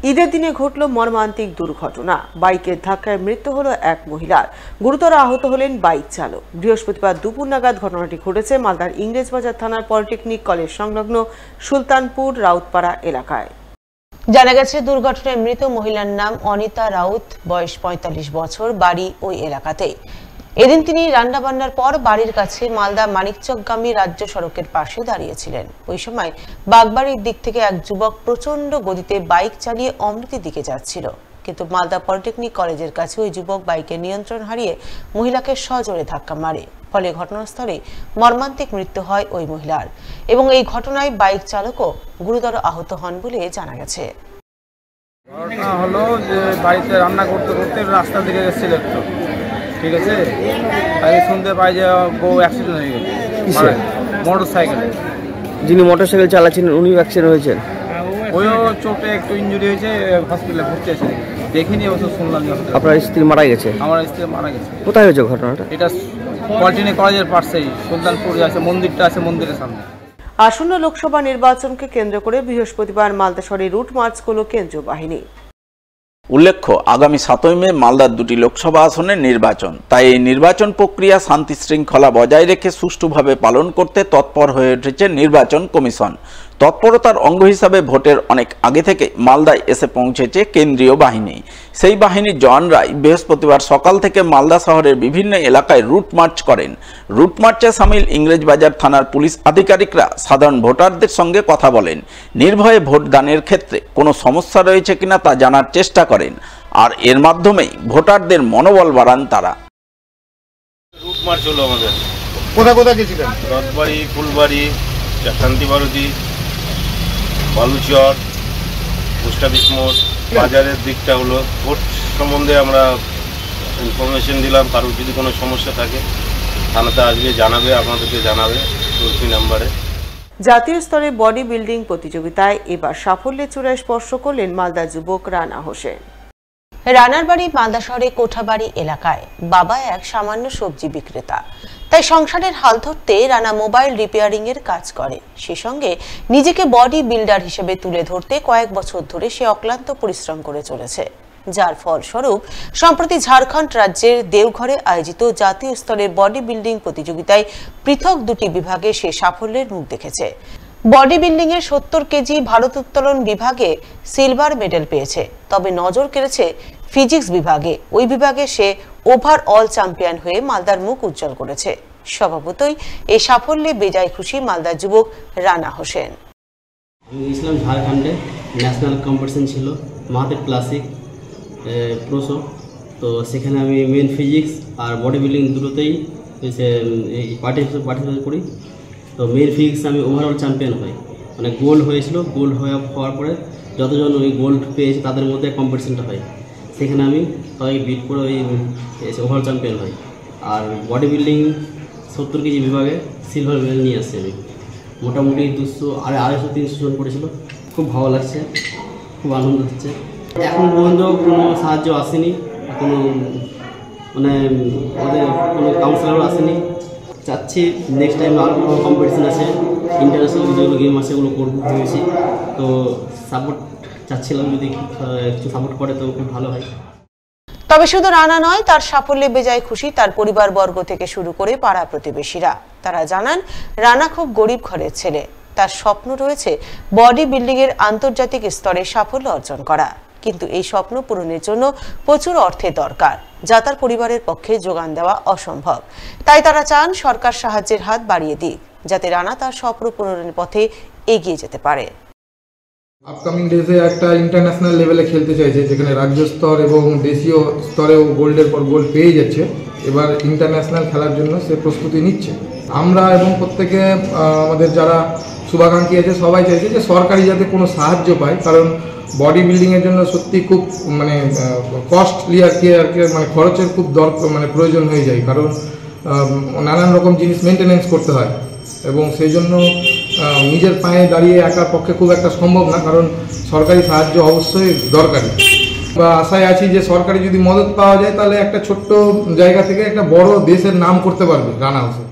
ঈদের দিনে ঘটল মর্মান্তিক দুর্ঘটনা। বাইকের ধাক্কায় মৃত্যু হলো এক মহিলার, গুরুতর আহত হলেন বাইক চালক। বৃহস্পতিবার দুপুর নাগাদ ঘটনাটি ঘটেছে মালদার ইংরেজবাজার থানার পলিটেকনিক কলেজ সংলগ্ন সুলতানপুর রাউতপাড়া এলাকায়। জানা গেছে, দুর্ঘটনায় মৃত মহিলার নাম অনিতা রাউত, বয়স ৪৫ বছর, বাড়ি ওই এলাকাতে। এদিন তিনি রান্নাবান্নার পর বাড়ির কাছে মালদা মানিকচকগামী রাজ্য সড়কের পাশে দাঁড়িয়েছিলেন। ওই সময় বাগবাড়ির দিক থেকে এক যুবক প্রচন্ড গতিতে বাইক চালিয়ে অমৃতির দিকে যাচ্ছিল, কিন্তু মালদা পলিটেকনিক কলেজের কাছে ওই যুবক বাইকের নিয়ন্ত্রণ হারিয়ে মহিলাকে সজোরে ধাক্কা মারে। ফলে ঘটনাস্থলে মর্মান্তিক মৃত্যু হয় ওই মহিলার এবং এই ঘটনায় বাইক চালকও গুরুতর আহত হন বলে জানা গেছে। ঘটনা হলো যে বাড়িতে রান্না করতে করতে রাস্তা দিকে যাচ্ছিল, ঠিক আছে, তাই শুনতে পাই যে বউ অ্যাক্সিডেন্ট হয়ে গেছে মোটর সাইকেলে। যিনি মোটর সাইকেল চালাচ্ছিলেন উনিও অ্যাক্সিডেন্ট হয়েছেন? ওইও চোটে একটু ইনজুরি হয়েছে, হসপিটালে ভর্তি আছে। দেখিনি, অবশ্য শুনলাম। আপনার স্ত্রী মারা গেছে? আমার স্ত্রী মারা গেছে। কোথায় হয়েছে ঘটনাটা? এটা পলিটেকনিক কলেজের পাশেই সুলতানপুর আছে, মন্দিরটা আছে, মন্দিরের সামনে। আসন্ন লোকসভা নির্বাচনকে কেন্দ্র করে বৃহস্পতিবার মালদা শহরে রুট মার্চ করল কেন্দ্রীয় বাহিনী। উল্লেখ্য, আগামী ৭ই মে মালদার দুটি লোকসভা আসনের নির্বাচন। তাই এই নির্বাচন প্রক্রিয়া শান্তি শৃঙ্খলা বজায় রেখে সুষ্ঠুভাবে পালন করতে তৎপর হয়ে উঠেছে নির্বাচন কমিশন। তৎপরতার অঙ্গ হিসাবে ভোটের অনেক আগে থেকে মালদায় এসে পৌঁছেছে কেন্দ্রীয় বাহিনী। সেই বাহিনীর জওয়ানরাই বৃহস্পতিবার সকাল থেকে মালদা শহরের বিভিন্ন এলাকায় রুট মার্চ করেন। রুট মার্চে সামিল ইংরেজবাজার থানার পুলিশ আধিকারিকরা সাধারণ ভোটারদের সঙ্গে কথা বলেন, নির্ভয়ে ভোটদানের ক্ষেত্রে কোনো সমস্যা রয়েছে কিনা তা জানার চেষ্টা করেন, আর এর মাধ্যমেই ভোটারদের মনোবল বাড়ান তারা। রুট মার্চ হলো আমাদের। কোথায় কোথায় গেছিলেন? রথবাড়ি, ফুলবাড়ি, শান্তিবারতী, বালুচর, পোস্ট অফিস মোড়, বাজারের দিকটা হলো। ভোট সম্বন্ধে আমরা ইনফরমেশন দিলাম। কারোর যদি কোনো সমস্যা থাকে থানাতে আসবে, জানাবে, আপনাদেরকে জানাবে টোল ফ্রি নাম্বারে। জাতীয় স্তরে বডি বিল্ডিং প্রতিযোগিতায় এবার সাফল্যের চূড়ায় স্পর্শ করলেন মালদা যুবক রানা হোসেন। রানার বাড়ি মালদা শহরে কোঠাবাড়ি এলাকায়। বাবা এক সামান্য সবজি বিক্রেতা, তাই সংসারের হাল ধরতে রানা মোবাইল রিপেয়ারিং এর কাজ করে। সে সঙ্গে নিজেকে বডি বিল্ডার হিসেবে তুলে ধরতে কয়েক বছর ধরে সে অক্লান্ত পরিশ্রম করে চলেছে, যার ফলস্বরূপ সম্প্রতি ঝাড়খণ্ড রাজ্যের দেওঘরে আয়োজিত জাতীয় স্তরের বডি বিল্ডিং প্রতিযোগিতায় পৃথক দুটি বিভাগে সে সাফল্যের মুখ দেখেছে। বডি বিল্ডিং এর ৭০ কেজি ভারোত্তোলন বিভাগে সিলভার মেডেল পেয়েছে। তবে নজর কেড়েছে ফিজিক্স বিভাগে। ওই বিভাগে সে ওভারঅল চ্যাম্পিয়ন হয়ে মালদার মুখ উজ্জ্বল করেছে। স্বভাবতই এই সাফল্যে বেজায় খুশি মালদার যুবক রানা হোসেন। আমি গেছিলাম ঝাড়খণ্ডে, ন্যাশনাল কম্পিটিশন ছিল মাহাতের ক্লাসিক প্রোশো। তো সেখানে আমি মেন ফিজিক্স আর বডি বিল্ডিং দুটোতেই পার্টিসিপেট করি। তো মেন ফিজিক্স আমি ওভারঅল চ্যাম্পিয়ন হই, মানে গোল্ড হয়েছিল। গোল্ড হওয়ার পরে যতজন ওই গোল্ড পেয়েছে তাদের মধ্যে কম্পিটিশনটা হয়, সেখানে আমি সবাই বিট করে ওই ওভারঅল চ্যাম্পিয়ন হই। আর বডি বিল্ডিং ৭০ কেজি বিভাগে সিলভার মেডেল নিয়ে আসছি আমি। মোটামুটি 200-250-300 জন করেছিল। খুব ভালো লাগছে, খুব আনন্দ হচ্ছে। এখন পর্যন্ত কোনো সাহায্য আসেনি, কোনো মানে ওদের কোনো কাউন্সিলারও আসেনি। চাচ্ছি নেক্সট টাইম আরও কোনো কম্পিটিশন আছে, ইন্টারন্যাশনাল যেগুলো গেম আছে ওগুলো করবো ভেবেছি। তো সাপোর্ট চাচ্ছিলাম, যদি একটু সাপোর্ট করে তো খুব ভালো হয়। তবে শুধু রানা নয়, তার সাফল্যে বেজায় খুশি তার পরিবারবর্গ থেকে শুরু করে পাড়া প্রতিবেশীরা। তারা জানান, রানা খুব গরিব ঘরের ছেলে। তার স্বপ্ন রয়েছে বডি বিল্ডিং এর আন্তর্জাতিক স্তরে সাফল্য অর্জন করা, কিন্তু এই স্বপ্ন পূরণের জন্য প্রচুর অর্থের দরকার, যা তার পরিবারের পক্ষে যোগান দেওয়া অসম্ভব। তাই তারা চান সরকার সাহায্যের হাত বাড়িয়ে দিক, যাতে রানা তার স্বপ্ন পূরণের পথে এগিয়ে যেতে পারে। আপকামিং ডেজে একটা ইন্টারন্যাশনাল লেভেলে খেলতে চাইছে, যেখানে রাজ্য স্তর এবং দেশীয় স্তরেও গোল্ডের পর গোল্ড পেয়ে যাচ্ছে। এবার ইন্টারন্যাশনাল খেলার জন্য সে প্রস্তুতি নিচ্ছে। আমরা এবং প্রত্যেকে আমাদের যারা শুভাকাঙ্ক্ষী আছে সবাই চাইছে যে সরকারি যাতে কোনো সাহায্য পায়, কারণ বডি বিল্ডিংয়ের জন্য সত্যি খুব মানে কস্টলি আর কি মানে খরচের খুব মানে প্রয়োজন হয়ে যায়, কারণ নানান রকম জিনিস মেনটেনেন্স করতে হয় এবং সেই জন্য নিজের পায়ে দাঁড়িয়ে একার পক্ষে খুব একটা সম্ভব না, কারণ সরকারি সাহায্য অবশ্যই দরকারি। বা আশায় আছি যে সরকারি যদি মদত পাওয়া যায় তাহলে একটা ছোট্ট জায়গা থেকে একটা বড় দেশের নাম করতে পারবে রানা হোসেন।